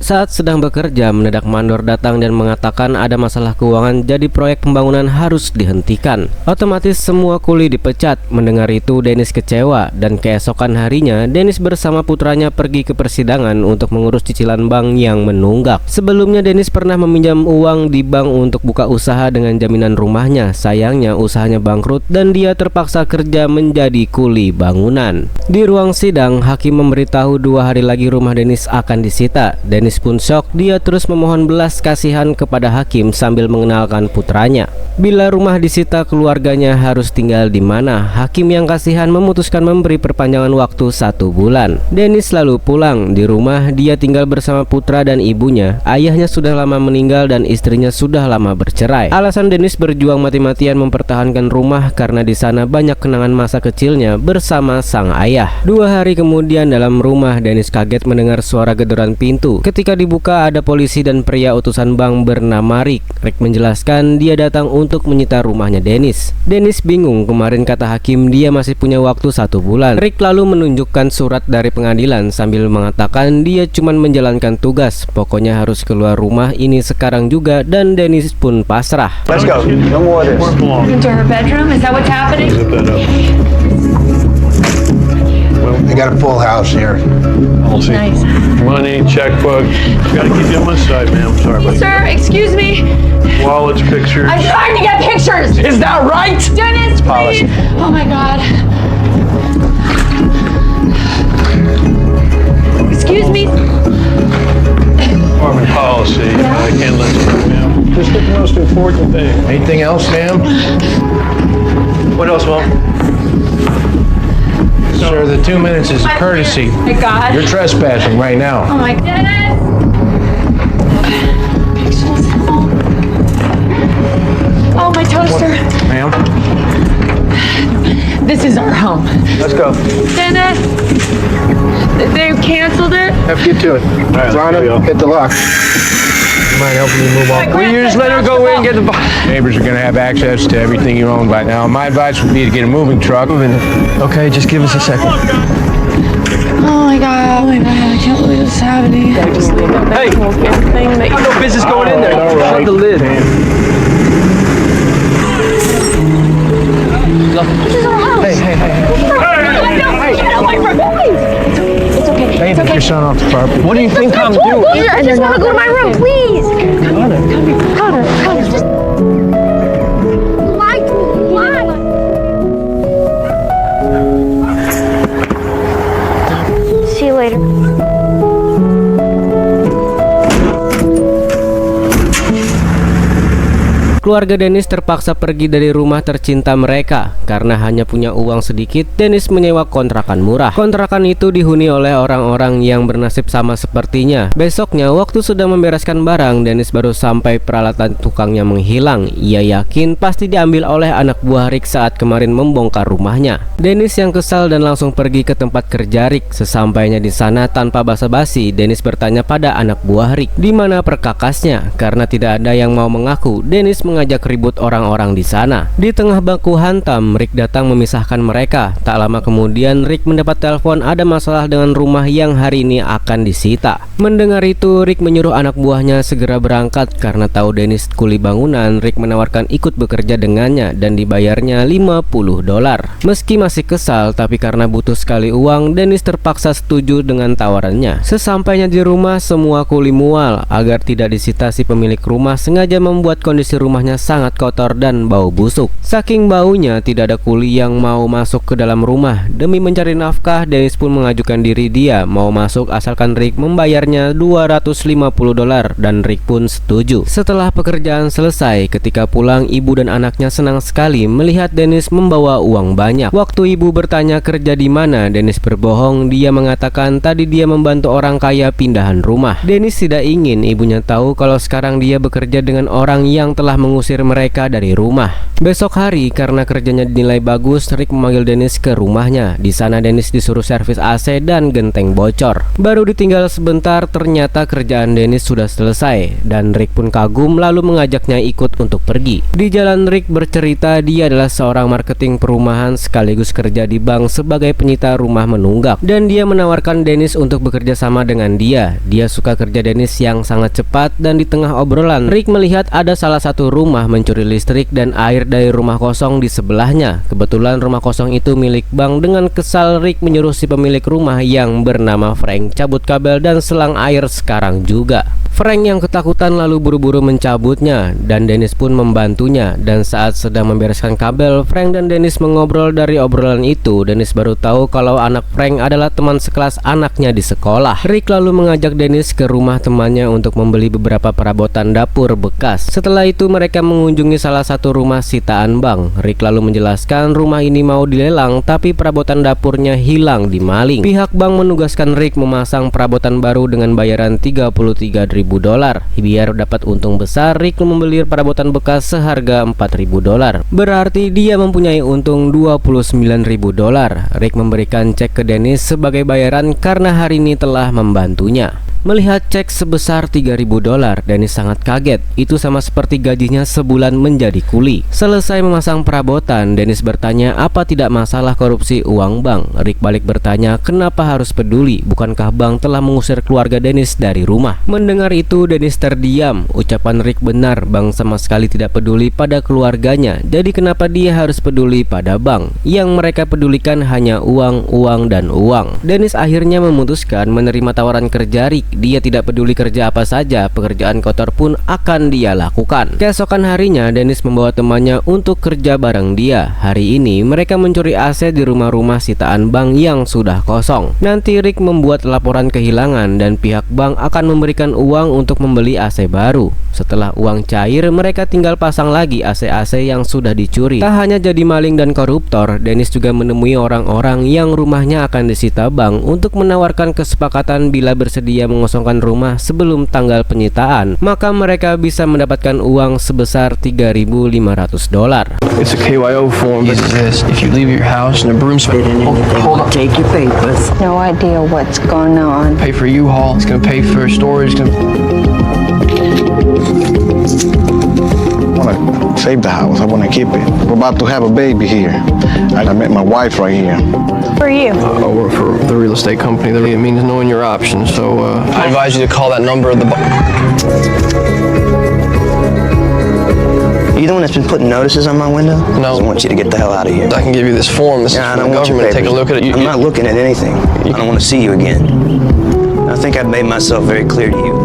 Saat sedang bekerja, mendadak mandor datang dan mengatakan ada masalah keuangan, jadi proyek pembangunan harus dihentikan. Otomatis semua kuli dipecat. Mendengar itu, Dennis kecewa dan keesokan harinya Dennis bersama putranya pergi ke persidangan untuk mengurus cicilan bank yang menunggak. Sebelumnya Dennis pernah meminjam uang di bank untuk buka usaha dengan jaminan rumahnya. Sayangnya usahanya bangkrut dan dia terpaksa kerja menjadi kuli bangunan. Di ruang sidang, hakim memberitahu 2 hari lagi rumah Dennis akan disita. Dennis pun syok, dia terus memohon belas kasihan kepada hakim sambil mengenalkan putranya. Bila rumah disita, keluarganya harus tinggal di mana? Hakim yang kasihan memutuskan memberi perpanjangan waktu 1 bulan. Dennis lalu pulang. Di rumah dia tinggal bersama putra dan ibunya. Ayahnya sudah lama meninggal dan istrinya sudah lama bercerai. Alasan Dennis berjuang mati-matian mempertahankan rumah karena di sana banyak kenangan masa kecilnya bersama sang ayah. 2 hari kemudian dalam rumah, Dennis kaget mendengar suara gederan pintu. Ketika dibuka, ada polisi dan pria utusan bank bernama Rick. Rick menjelaskan dia datang untuk menyita rumahnya Dennis. Dennis bingung, kemarin kata hakim dia masih punya waktu 1 bulan. Rick lalu menunjukkan surat dari pengadilan sambil mengatakan dia cuma menjalankan tugas. Pokoknya harus keluar rumah ini sekarang juga, dan Dennis pun pasrah. Let's go. No more of this. Into her bedroom? Is that what's happening? They got a full house here. Nice. Money, checkbook. Gotta keep you on my side, ma'am. Sorry about Sir, excuse me. wallets, pictures. I'm trying to get pictures. Is that right? Dennis, please. Oh my God. Excuse me. Department policy. I can't let you go, ma'am. Just get the most important thing. Anything else, ma'am? What else, ma'am? Sir, the 2 minutes is courtesy. Oh my God. You're trespassing right now. Oh my Dennis. Pictures. Oh my toaster. Ma'am? This is our home. Let's go. Dennis. They canceled it. Have to get to it. Rhonda, hit the lock. You mind helping me move on? Will you just let her go in and get the Neighbors are going to have access to everything you own by now. My advice would be to get a moving truck. Okay, just give us a second. Oh my God. Oh my God. I can't believe this is happening. Hey, Thing that no business going in there. Shut the lid. Get away from me. It's okay. Hey, take your son off the property. What do you think I'm doing? I just want to go to my room, please. Connor, just... Why? See you later. Keluarga Dennis terpaksa pergi dari rumah tercinta mereka karena hanya punya uang sedikit. Dennis menyewa kontrakan murah. Kontrakan itu dihuni oleh orang-orang yang bernasib sama sepertinya. Besoknya, waktu sudah membereskan barang, Dennis baru sampai peralatan tukangnya menghilang. Ia yakin pasti diambil oleh anak buah Rick saat kemarin membongkar rumahnya. Dennis yang kesal dan langsung pergi ke tempat kerja Rick. Sesampainya di sana, tanpa basa-basi, Dennis bertanya pada anak buah Rick, di mana perkakasnya. Karena tidak ada yang mau mengaku, Dennis mengajak ribut orang-orang di sana. Di tengah baku hantam, Rick datang memisahkan mereka. Tak lama kemudian, Rick mendapat telepon ada masalah dengan rumah yang hari ini akan disita. Mendengar itu, Rick menyuruh anak buahnya segera berangkat. Karena tahu Dennis kuli bangunan, Rick menawarkan ikut bekerja dengannya dan dibayarnya $50. Meski masih kesal, tapi karena butuh sekali uang, Dennis terpaksa setuju dengan tawarannya. Sesampainya di rumah, semua kuli mual. Agar tidak disita, si pemilik rumah sengaja membuat kondisi rumahnya sangat kotor dan bau busuk. Saking baunya, tidak ada kuli yang mau masuk ke dalam rumah. Demi mencari nafkah, Dennis pun mengajukan diri dia mau masuk asalkan Rick membayarnya $250 dan Rick pun setuju. Setelah pekerjaan selesai, ketika pulang, ibu dan anaknya senang sekali melihat Dennis membawa uang banyak. Waktu ibu bertanya kerja di mana, Dennis berbohong. Dia mengatakan tadi dia membantu orang kaya pindahan rumah. Dennis tidak ingin ibunya tahu kalau sekarang dia bekerja dengan orang yang telah mengusir mereka dari rumah. Besok hari karena kerjanya dinilai bagus, Rick memanggil Dennis ke rumahnya. Di sana Dennis disuruh servis AC dan genteng bocor. Baru ditinggal sebentar, ternyata kerjaan Dennis sudah selesai dan Rick pun kagum lalu mengajaknya ikut untuk pergi. Di jalan Rick bercerita dia adalah seorang marketing perumahan sekaligus kerja di bank sebagai penyita rumah menunggak dan dia menawarkan Dennis untuk bekerja sama dengan dia. Dia suka kerja Dennis yang sangat cepat dan di tengah obrolan Rick melihat ada salah satu rumah mencuri listrik dan air dari rumah kosong di sebelahnya. Kebetulan rumah kosong itu milik bank. Dengan kesal Rick menyuruh si pemilik rumah yang bernama Frank cabut kabel dan selang air sekarang juga. Frank yang ketakutan lalu buru-buru mencabutnya dan Dennis pun membantunya. Dan saat sedang membereskan kabel, Frank dan Dennis mengobrol. Dari obrolan itu Dennis baru tahu kalau anak Frank adalah teman sekelas anaknya di sekolah. Rick lalu mengajak Dennis ke rumah temannya untuk membeli beberapa perabotan dapur bekas. Setelah itu mereka mengunjungi salah satu rumah sitaan bank. Rick lalu menjelaskan rumah ini mau dilelang tapi perabotan dapurnya hilang di maling. Pihak bank menugaskan Rick memasang perabotan baru dengan bayaran $33.000. Biar dapat untung besar, Rick membeli perabotan bekas seharga $4.000. Berarti dia mempunyai untung $29.000. Rick memberikan cek ke Dennis sebagai bayaran karena hari ini telah membantunya. Melihat cek sebesar $3.000, Dennis sangat kaget. Itu sama seperti gajinya sebulan menjadi kuli. Selesai memasang perabotan, Dennis bertanya apa tidak masalah korupsi uang bank. Rick balik bertanya kenapa harus peduli, bukankah bank telah mengusir keluarga Dennis dari rumah. Mendengar itu Dennis terdiam. Ucapan Rick benar, bank sama sekali tidak peduli pada keluarganya. Jadi kenapa dia harus peduli pada bank? Yang mereka pedulikan hanya uang, uang, dan uang. Dennis akhirnya memutuskan menerima tawaran kerja Rick. Dia tidak peduli kerja apa saja, pekerjaan kotor pun akan dia lakukan. Keesokan harinya Dennis membawa temannya untuk kerja bareng dia. Hari ini mereka mencuri AC di rumah-rumah sitaan bank yang sudah kosong. Nanti Rick membuat laporan kehilangan dan pihak bank akan memberikan uang untuk membeli AC baru. Setelah uang cair, mereka tinggal pasang lagi AC-AC yang sudah dicuri. Tak hanya jadi maling dan koruptor, Dennis juga menemui orang-orang yang rumahnya akan disita bank untuk menawarkan kesepakatan bila bersedia mengosongkan rumah sebelum tanggal penyitaan, maka mereka bisa mendapatkan uang sebesar $3.500. It's a KYO form that says if you leave your house and a broom smells. Hold on. Take your papers. No idea what's going on. Pay for U-Haul. It's gonna pay for storage. I want to save the house. I want to keep it. We're about to have a baby here. I met my wife right here. For you. I work for the real estate company. It means knowing your options. So I advise you to call that number at the You the one that's been putting notices on my window? No. I want you to get the hell out of here. I can give you this form. This is I from don't the want your government. papers. Take a look at it. I'm not looking at anything. I don't want to see you again. I think I've made myself very clear to you.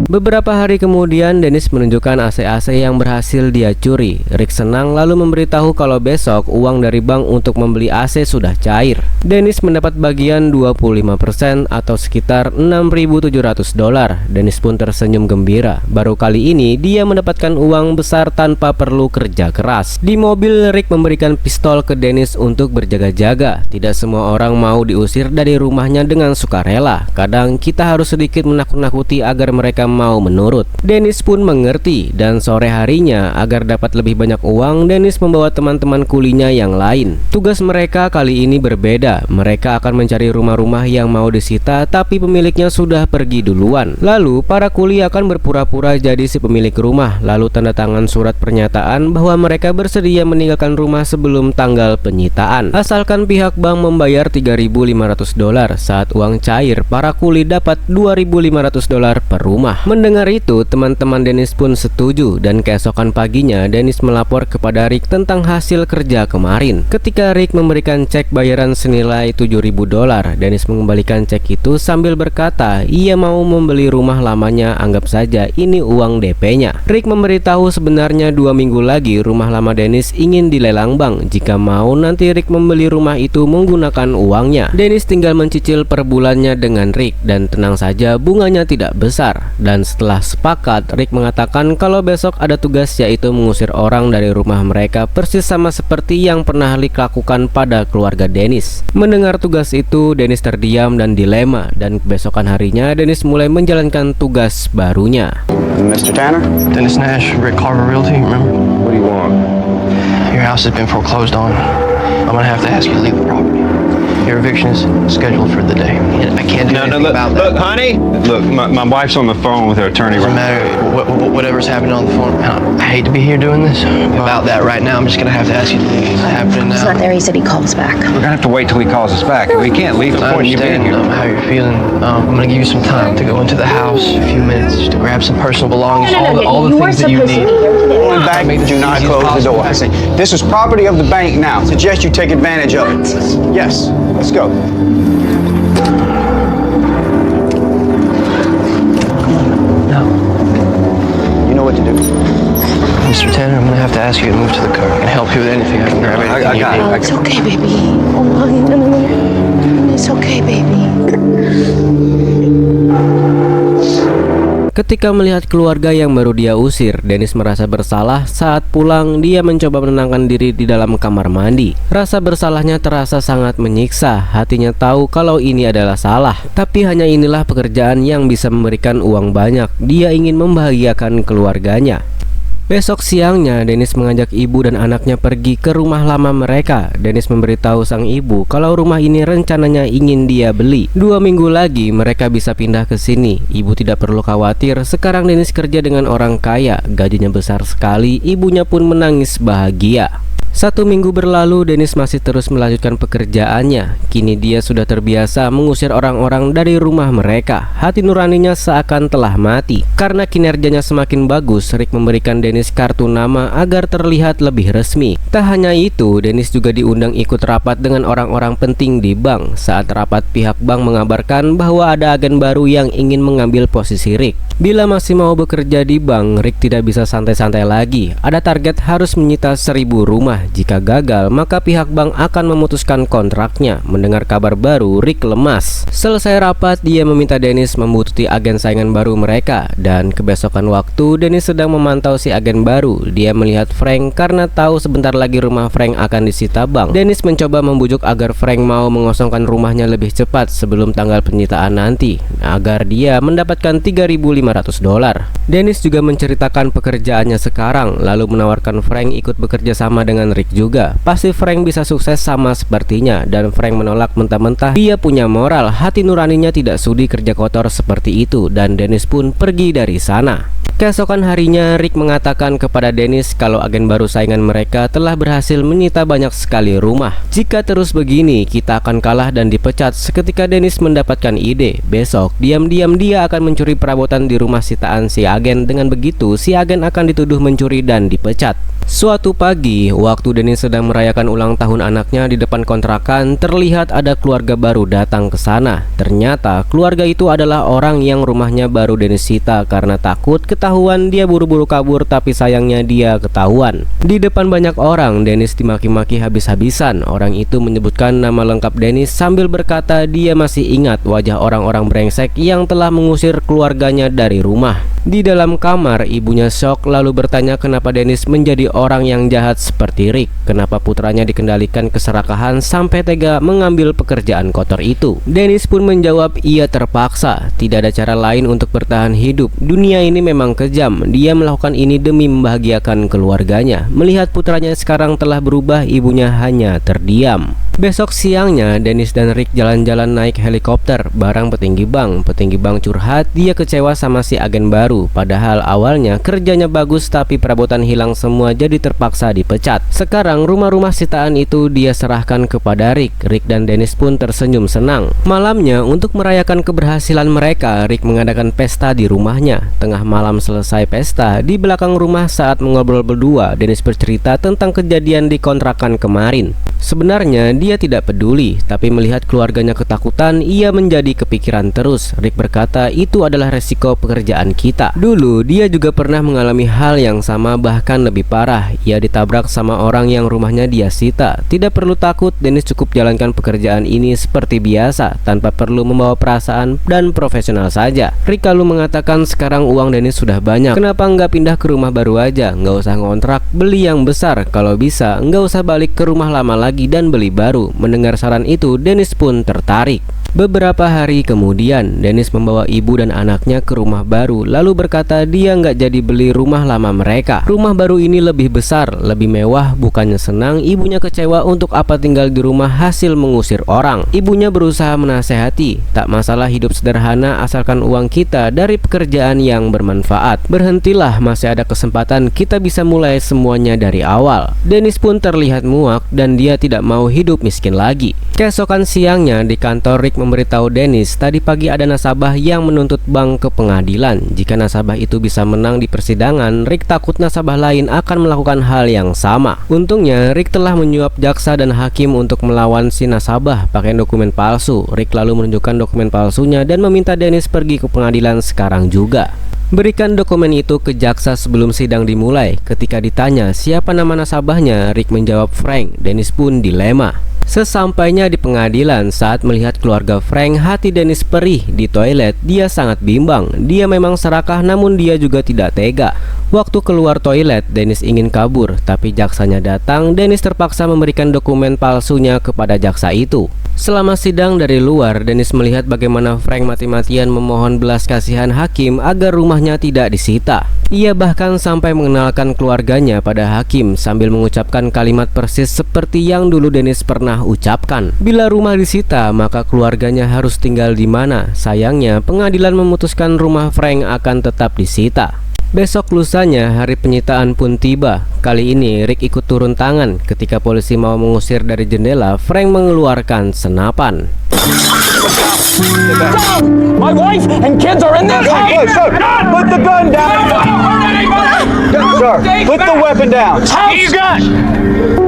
Beberapa hari kemudian Dennis menunjukkan AC-AC yang berhasil dia curi. Rick senang lalu memberitahu kalau besok uang dari bank untuk membeli AC sudah cair. Dennis mendapat bagian 25% atau sekitar $6.700. Dennis pun tersenyum gembira. Baru kali ini dia mendapatkan uang besar tanpa perlu kerja keras. Di mobil Rick memberikan pistol ke Dennis untuk berjaga-jaga. Tidak semua orang mau diusir dari rumahnya dengan sukarela. Kadang kita harus sedikit menakut-nakuti agar mereka mau menurut. Dennis pun mengerti dan sore harinya agar dapat lebih banyak uang, Dennis membawa teman-teman kulinya yang lain. Tugas mereka kali ini berbeda. Mereka akan mencari rumah-rumah yang mau disita tapi pemiliknya sudah pergi duluan. Lalu para kuli akan berpura-pura jadi si pemilik rumah lalu tanda tangan surat pernyataan bahwa mereka bersedia meninggalkan rumah sebelum tanggal penyitaan. Asalkan pihak bank membayar $3.500 saat uang cair, para kuli dapat $2.500 per rumah. Mendengar itu, teman-teman Dennis pun setuju dan keesokan paginya Dennis melapor kepada Rick tentang hasil kerja kemarin. Ketika Rick memberikan cek bayaran senilai $7.000, Dennis mengembalikan cek itu sambil berkata ia mau membeli rumah lamanya, anggap saja ini uang DP-nya. Rick memberitahu sebenarnya 2 minggu lagi rumah lama Dennis ingin dilelang bank. Jika mau nanti Rick membeli rumah itu menggunakan uangnya. Dennis tinggal mencicil per bulannya dengan Rick dan tenang saja bunganya tidak besar. Dan setelah sepakat, Rick mengatakan kalau besok ada tugas yaitu mengusir orang dari rumah mereka persis sama seperti yang pernah Rick lakukan pada keluarga Dennis. Mendengar tugas itu, Dennis terdiam dan dilema dan kebesokan harinya Dennis mulai menjalankan tugas barunya. Mr. Tanner? Dennis Nash, Rick Carver Realty, remember? What do you want? Your house has been foreclosed on. I'm gonna have to ask you to leave the property. Your eviction is scheduled for the day. I can't do anything about that. Look, honey. Look, my wife's on the phone with her attorney. Doesn't matter whatever's happening on the phone. I hate to be here doing this about that right now. I'm just gonna have to ask you to leave. It's happening It's now. not there. He said he calls back. We're gonna have to wait till he calls us back. We can't leave the I point you being understand here. how you're feeling. I'm gonna give you some time to go into the house, a few minutes, just to grab some personal belongings, all the things that you need. Going back, do not close the door. I say, this is property of the bank now. Suggest you take advantage of it. Yes, let's go. No. You know what to do. Mr. Tanner, I'm gonna have to ask you to move to the car. I can help you with anything. I can grab anything you need. Oh, it's okay, baby. Oh, no. It's okay, baby. Ketika melihat keluarga yang baru dia usir, Dennis merasa bersalah. Saat pulang, dia mencoba menenangkan diri di dalam kamar mandi. Rasa bersalahnya terasa sangat menyiksa. Hatinya tahu kalau ini adalah salah, tapi hanya inilah pekerjaan yang bisa memberikan uang banyak. Dia ingin membahagiakan keluarganya. Besok siangnya, Dennis mengajak ibu dan anaknya pergi ke rumah lama mereka. Dennis memberitahu sang ibu kalau rumah ini rencananya ingin dia beli. 2 minggu lagi mereka bisa pindah ke sini. Ibu tidak perlu khawatir, sekarang Dennis kerja dengan orang kaya, gajinya besar sekali. Ibunya pun menangis bahagia. 1 minggu berlalu, Dennis masih terus melanjutkan pekerjaannya. Kini dia sudah terbiasa mengusir orang-orang dari rumah mereka. Hati nuraninya seakan telah mati. Karena kinerjanya semakin bagus, Rick memberikan Dennis kartu nama agar terlihat lebih resmi. Tak hanya itu, Dennis juga diundang ikut rapat dengan orang-orang penting di bank. Saat rapat, pihak bank mengabarkan bahwa ada agen baru yang ingin mengambil posisi Rick. Bila masih mau bekerja di bank, Rick tidak bisa santai-santai lagi. Ada target harus menyita 1000 rumah. Jika gagal, maka pihak bank akan memutuskan kontraknya. Mendengar kabar baru, Rick lemas. Selesai rapat, dia meminta Dennis membututi agen saingan baru mereka. Dan kebesokan waktu, Dennis sedang memantau si agen baru. Dia melihat Frank karena tahu sebentar lagi rumah Frank akan disita bank. Dennis mencoba membujuk agar Frank mau mengosongkan rumahnya lebih cepat sebelum tanggal penyitaan nanti, agar dia mendapatkan $3.500. Dennis juga menceritakan pekerjaannya sekarang, lalu menawarkan Frank ikut bekerja sama dengan Rick juga. Pasti Frank bisa sukses sama sepertinya, dan Frank menolak mentah-mentah. Dia punya moral, hati nuraninya tidak sudi kerja kotor seperti itu, dan Dennis pun pergi dari sana. Keesokan harinya, Rick mengatakan kepada Dennis kalau agen baru saingan mereka telah berhasil menyita banyak sekali rumah. Jika terus begini, kita akan kalah dan dipecat. Seketika Dennis mendapatkan ide. Besok, diam-diam dia akan mencuri perabotan di rumah sitaan si agen. Dengan begitu, si agen akan dituduh mencuri dan dipecat. Suatu pagi, waktu Dennis sedang merayakan ulang tahun anaknya di depan kontrakan, terlihat ada keluarga baru datang ke sana. Ternyata keluarga itu adalah orang yang rumahnya baru Dennis sita. Karena takut ketahuan, dia buru-buru kabur, tapi sayangnya dia ketahuan. Di depan banyak orang, Dennis dimaki-maki habis-habisan. Orang itu menyebutkan nama lengkap Dennis sambil berkata dia masih ingat wajah orang-orang brengsek yang telah mengusir keluarganya dari rumah. Di dalam kamar, ibunya shock lalu bertanya kenapa Dennis menjadi orang yang jahat seperti Rick. Kenapa putranya dikendalikan keserakahan sampai tega mengambil pekerjaan kotor itu. Dennis pun menjawab ia terpaksa. Tidak ada cara lain untuk bertahan hidup. Dunia ini memang kejam. Dia melakukan ini demi membahagiakan keluarganya. Melihat putranya sekarang telah berubah, ibunya hanya terdiam. Besok siangnya, Dennis dan Rick jalan-jalan naik helikopter bareng petinggi bank. Petinggi bank curhat dia kecewa sama si agen baru. Padahal awalnya kerjanya bagus, tapi perabotan hilang semua jadi terpaksa dipecat. Sekarang rumah-rumah sitaan itu dia serahkan kepada Rick. Rick dan Dennis pun tersenyum senang. Malamnya, untuk merayakan keberhasilan mereka, Rick mengadakan pesta di rumahnya. Tengah malam selesai pesta, di belakang rumah saat mengobrol berdua, Dennis bercerita tentang kejadian di kontrakan kemarin. Sebenarnya dia tidak peduli, tapi melihat keluarganya ketakutan, ia menjadi kepikiran terus. Rick berkata itu adalah resiko pekerjaan kita. Dulu dia juga pernah mengalami hal yang sama, bahkan lebih parah. Ia ditabrak sama orang yang rumahnya dia sita. Tidak perlu takut, Dennis cukup jalankan pekerjaan ini seperti biasa, tanpa perlu membawa perasaan dan profesional saja. Rick lalu mengatakan sekarang uang Dennis sudah banyak, kenapa nggak pindah ke rumah baru aja? Nggak usah ngontrak, beli yang besar. Kalau bisa, nggak usah balik ke rumah lama lagi dan beli baru. Mendengar saran itu, Dennis pun tertarik. Beberapa hari kemudian, Dennis membawa ibu dan anaknya ke rumah baru, lalu berkata dia nggak jadi beli rumah lama mereka. Rumah baru ini lebih besar, lebih mewah. Bukannya senang, ibunya kecewa untuk apa tinggal di rumah hasil mengusir orang. Ibunya berusaha menasehati, tak masalah hidup sederhana asalkan uang kita dari pekerjaan yang bermanfaat. Berhentilah, masih ada kesempatan, kita bisa mulai semuanya dari awal. Dennis pun terlihat muak dan dia tidak mau hidup miskin lagi. Keesokan siangnya di kantor, Rick memberitahu Dennis tadi pagi ada nasabah yang menuntut bank ke pengadilan. Jika nasabah itu bisa menang di persidangan, Rick takut nasabah lain akan melakukan hal yang sama. Untungnya Rick telah menyuap jaksa dan hakim untuk melawan si nasabah pakai dokumen palsu. Rick lalu menunjukkan dokumen palsunya dan meminta Dennis pergi ke pengadilan sekarang juga. Berikan dokumen itu ke jaksa sebelum sidang dimulai. Ketika ditanya siapa nama nasabahnya, Rick menjawab Frank. Dennis pun dilema. Sesampainya di pengadilan, saat melihat keluarga Frank, hati Dennis perih. Di toilet, dia sangat bimbang. Dia memang serakah, namun dia juga tidak tega. Waktu keluar toilet, Dennis ingin kabur, tapi jaksanya datang. Dennis terpaksa memberikan dokumen palsunya kepada jaksa itu. Selama sidang dari luar, Dennis melihat bagaimana Frank mati-matian memohon belas kasihan hakim agar rumahnya tidak disita. Ia bahkan sampai mengenalkan keluarganya pada hakim sambil mengucapkan kalimat persis seperti yang dulu Dennis pernah ucapkan. Bila rumah disita, maka keluarganya harus tinggal di mana. Sayangnya, pengadilan memutuskan rumah Frank akan tetap disita. Besok lusanya hari penyitaan pun tiba. Kali ini Rick ikut turun tangan. Ketika polisi mau mengusir dari jendela, Frank mengeluarkan senapan. My wife and kids are in this house! Sir, put the gun down! Sir, put the weapon down! He's gun!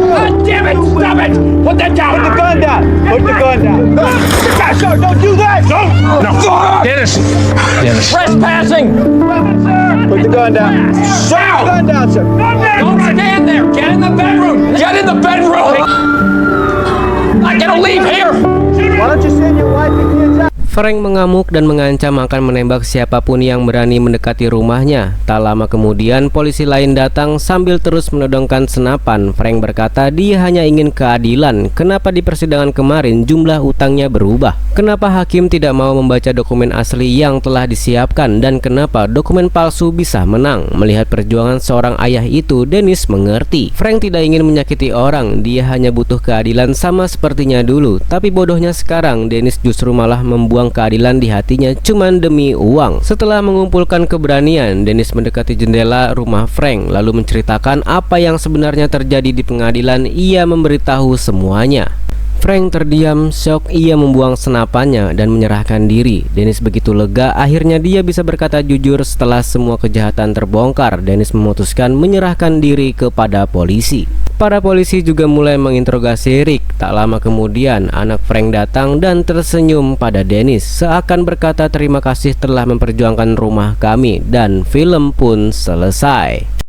God damn it! Stop it! Put that down! Put the gun down! Put the gun down! Sir, don't do that! No! Dennis! Trespassing! Put the gun down! Put the gun down, sir! Don't stand there! Get in the bedroom! Get in the bedroom! I gotta leave here! Why don't you send your wife and kids out? Frank mengamuk dan mengancam akan menembak siapapun yang berani mendekati rumahnya. Tak lama kemudian, polisi lain datang sambil terus menodongkan senapan. Frank berkata dia hanya ingin keadilan. Kenapa di persidangan kemarin jumlah utangnya berubah? Kenapa hakim tidak mau membaca dokumen asli yang telah disiapkan? Dan kenapa dokumen palsu bisa menang? Melihat perjuangan seorang ayah itu, Dennis mengerti. Frank tidak ingin menyakiti orang. Dia hanya butuh keadilan sama sepertinya dulu. Tapi bodohnya sekarang, Dennis justru malah membuang keadilan di hatinya cuman demi uang. Setelah mengumpulkan keberanian, Dennis mendekati jendela rumah Frank lalu menceritakan apa yang sebenarnya terjadi di pengadilan. Ia memberitahu semuanya. Frank terdiam, syok. Ia membuang senapannya dan menyerahkan diri. Dennis begitu lega, akhirnya dia bisa berkata jujur. Setelah semua kejahatan terbongkar, Dennis memutuskan menyerahkan diri kepada polisi. Para polisi juga mulai menginterogasi Rick. Tak lama kemudian, anak Frank datang dan tersenyum pada Dennis, seakan berkata terima kasih telah memperjuangkan rumah kami, dan film pun selesai.